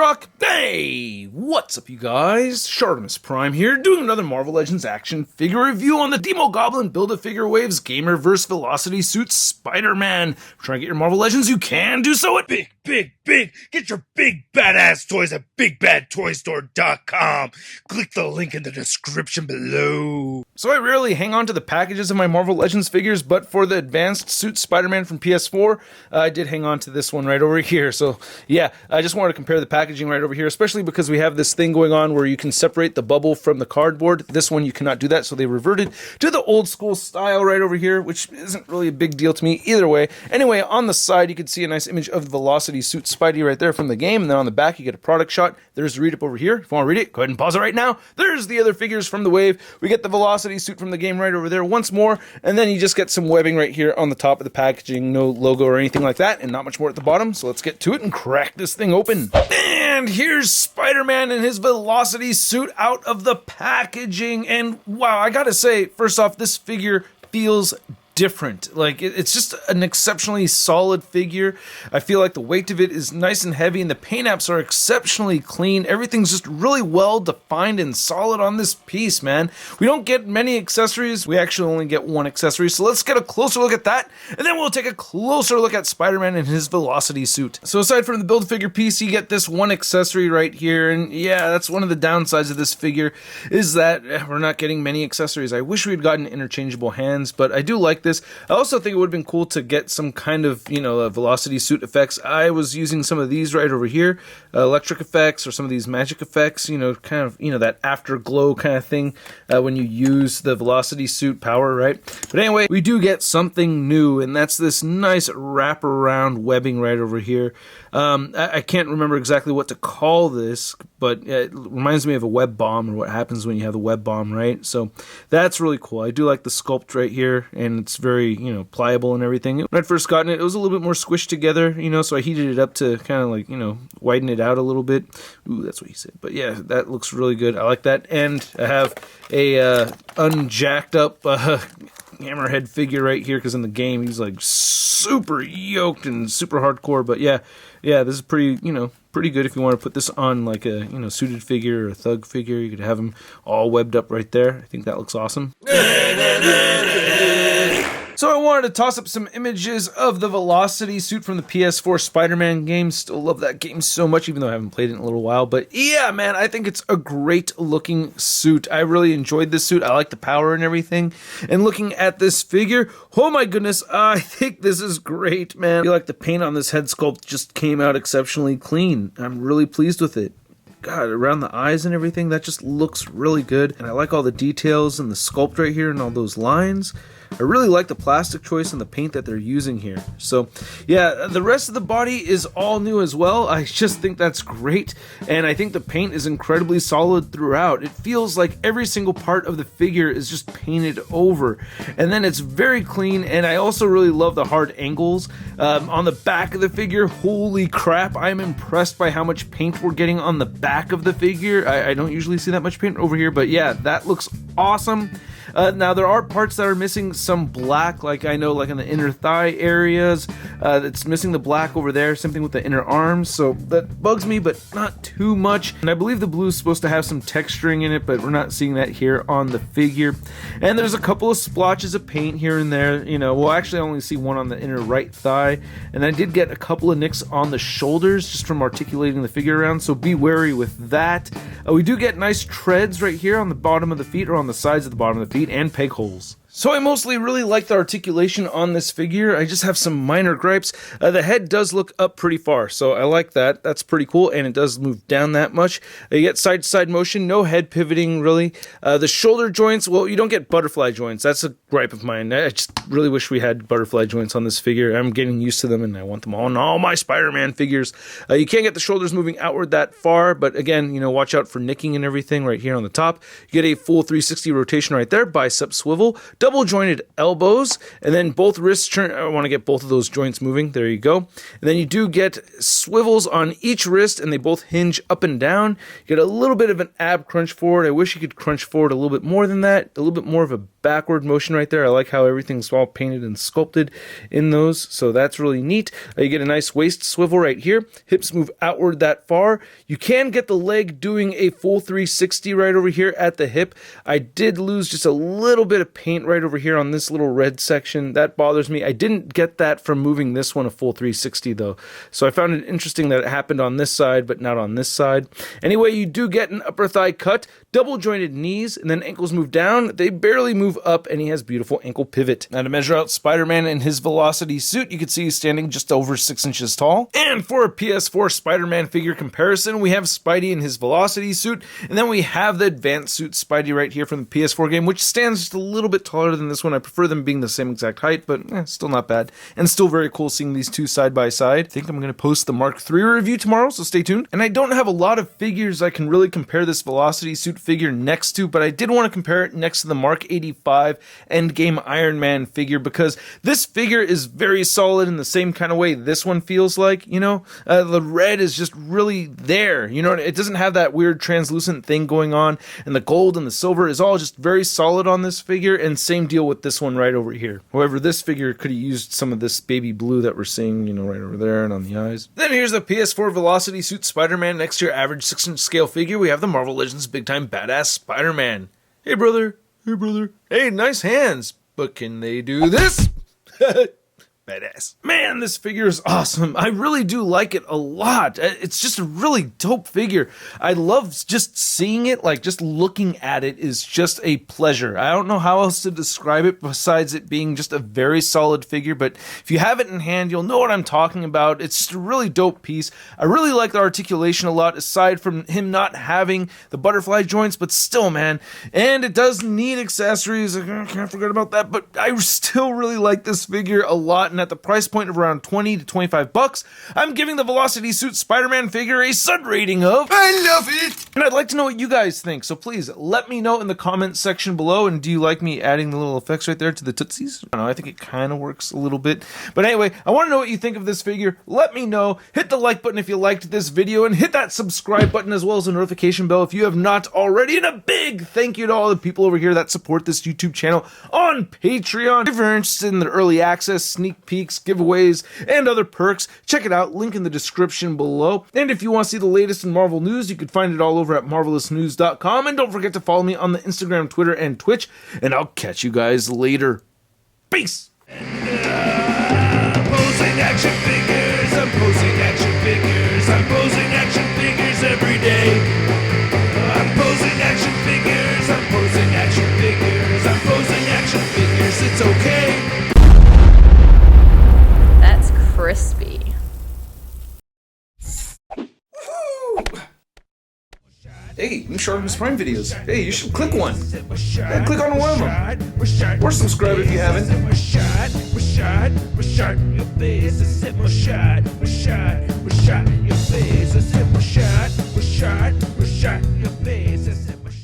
truck. Hey, what's up you guys? ShartimusPrime here, doing another Marvel Legends action figure review on the Demogoblin Build-A-Figure Waves Gamerverse Velocity Suit Spider-Man. Trying to get your Marvel Legends, you can do so at Big. Get your big badass toys at BigBadToyStore.com. Click the link in the description below. So I rarely hang on to the packages of my Marvel Legends figures, but for the Advanced Suit Spider-Man from PS4, I did hang on to this one right over here. So yeah, I just wanted to compare the packaging right over here, especially because we have this thing going on where you can separate the bubble from the cardboard. This one you cannot do that, so they reverted to the old school style right over here, which isn't really a big deal to me either way. Anyway, on the side you can see a nice image of the Velocity Suit Spidey right there from the game, and then on the back you get a product shot. There's the read up over here. If you want to read it, go ahead and pause it right now. There's the other figures from the wave. We get the Velocity Suit from the game right over there once more, and then you just get some webbing right here on the top of the packaging. No logo or anything like that, and not much more at the bottom. So let's get to it and crack this thing open. And here's Spider-Man in his Velocity Suit out of the packaging, and wow, I gotta say, first off, this figure feels different. Like, it's just an exceptionally solid figure. I feel like the weight of it is nice and heavy, and the paint apps are exceptionally clean. Everything's just really well defined and solid on this piece, man. We don't get many accessories. We actually only get one accessory, so let's get a closer look at that, and then we'll take a closer look at Spider-Man in his Velocity Suit. So aside from the Build-A-Figure piece, you get this one accessory right here, and yeah, that's one of the downsides of this figure, is that we're not getting many accessories. I wish we had gotten interchangeable hands, but I do like this. I also think it would have been cool to get some kind of, Velocity Suit effects. I was using some of these right over here, electric effects or some of these magic effects, that afterglow kind of thing when you use the Velocity Suit power, right? But anyway, we do get something new, and that's this nice wraparound webbing right over here. I can't remember exactly what to call this, but it reminds me of a web bomb, or what happens when you have a web bomb, right? So that's really cool. I do like the sculpt right here, and it's very, pliable and everything. When I'd first gotten it, it was a little bit more squished together, so I headed it up to kind of like, widen it out a little bit. Ooh, that's what he said. But yeah, that looks really good. I like that. And I have a unjacked up Hammerhead figure right here, because in the game he's like super yoked and super hardcore. But yeah, this is pretty good if you want to put this on like a suited figure or a thug figure. You could have him all webbed up right there. I think that looks awesome. So I wanted to toss up some images of the Velocity Suit from the PS4 Spider-Man game. Still love that game so much, even though I haven't played it in a little while. But yeah, man, I think it's a great looking suit. I really enjoyed this suit. I like the power and everything. And looking at this figure, oh my goodness, I think this is great, man. I feel like the paint on this head sculpt just came out exceptionally clean. I'm really pleased with it. God, around the eyes and everything, that just looks really good. And I like all the details and the sculpt right here and all those lines. I really like the plastic choice and the paint that they're using here. So yeah, the rest of the body is all new as well. I just think that's great, and I think the paint is incredibly solid throughout. It feels like every single part of the figure is just painted over, and then it's very clean. And I also really love the hard angles on the back of the figure. Holy crap, I'm impressed by how much paint we're getting on the back of the figure. I don't usually see that much paint over here, but yeah, that looks awesome. Now there are parts that are missing some black, like I know, like in the inner thigh areas, it's missing the black over there. Same thing with the inner arms, so that bugs me, but not too much. And I believe the blue is supposed to have some texturing in it, but we're not seeing that here on the figure. And there's a couple of splotches of paint here and there. Well, actually I only see one on the inner right thigh, and I did get a couple of nicks on the shoulders just from articulating the figure around, so be wary with that. We do get nice treads right here on the bottom of the feet, or on the sides of the bottom of the feet, and peg holes. So I mostly really like the articulation on this figure. I just have some minor gripes. The head does look up pretty far, so I like that. That's pretty cool, and it does move down that much. You get side-to-side motion, no head pivoting, really. The shoulder joints, well, you don't get butterfly joints. That's a gripe of mine. I just really wish we had butterfly joints on this figure. I'm getting used to them, and I want them on all my Spider-Man figures. You can't get the shoulders moving outward that far, but again, watch out for nicking and everything right here on the top. You get a full 360 rotation right there, bicep swivel, double jointed elbows, and then both wrists turn. I want to get both of those joints moving. There you go. And then you do get swivels on each wrist, and they both hinge up and down. You get a little bit of an ab crunch forward. I wish you could crunch forward a little bit more than that. A little bit more of a backward motion right there. I like how everything's all painted and sculpted in those, so that's really neat. You get a nice waist swivel right here. Hips move outward that far. You can get the leg doing a full 360 right over here at the hip. I did lose just a little bit of paint right over here on this little red section. That bothers me. I didn't get that from moving this one a full 360 though, so I found it interesting that it happened on this side but not on this side. Anyway, you do get an upper thigh cut, double jointed knees, and then ankles move down. They barely move up, and he has beautiful ankle pivot. Now to measure out Spider-Man in his velocity suit, you can see he's standing just over 6 inches tall. And for a PS4 Spider-Man figure comparison, we have Spidey in his velocity suit, and then we have the advanced suit Spidey right here from the PS4 game, which stands just a little bit taller than this one. I prefer them being the same exact height, but still not bad. And still very cool seeing these two side by side. I think I'm going to post the Mark III review tomorrow, so stay tuned. And I don't have a lot of figures I can really compare this velocity suit figure next to, but I did want to compare it next to the Mark 85 Endgame Iron Man figure, because this figure is very solid in the same kind of way this one feels like, you know? The red is just really there, you know? It doesn't have that weird translucent thing going on, and the gold and the silver is all just very solid on this figure, and same deal with this one right over here. However, this figure could have used some of this baby blue that we're seeing, you know, right over there and on the eyes. Then here's the PS4 Velocity Suit Spider-Man next to your average 6-inch scale figure. We have the Marvel Legends Big Time Badass Spider-Man. Hey brother, hey brother, hey, nice hands, but can they do this? Badass. Man, this figure is awesome. I really do like it a lot. It's just a really dope figure. I love just seeing it, like just looking at it is just a pleasure. I don't know how else to describe it besides it being just a very solid figure, but if you have it in hand, you'll know what I'm talking about. It's just a really dope piece. I really like the articulation a lot, aside from him not having the butterfly joints, but still, man. And it does need accessories. I can't forget about that, but I still really like this figure a lot. And at the price point of around 20 to 25 bucks, I'm giving the Velocity Suit Spider-Man figure a sud rating of I love it! And I'd like to know what you guys think, so please let me know in the comments section below. And do you like me adding the little effects right there to the tootsies? I don't know, I think it kind of works a little bit. But anyway, I want to know what you think of this figure. Let me know. Hit the like button if you liked this video, and hit that subscribe button as well as the notification bell if you have not already. And a big thank you to all the people over here that support this YouTube channel on Patreon. If you're interested in the early access, sneak peeks, giveaways, and other perks, check it out. Link in the description below. And if you want to see the latest in Marvel news, you can find it all over at marvelousnews.com. And don't forget to follow me on the Instagram, Twitter, and Twitch. And I'll catch you guys later. Peace! Posing action figures, I'm posing action figures, I'm posing action figures every day. I'm posing action figures, I'm posing action figures, I'm posing action figures, it's okay. That's crispy. Hey, new ShartimusPrime videos. Hey, you should click one. Yeah, click on one of them. Or subscribe if you haven't. Your face, a sip more shot, your face.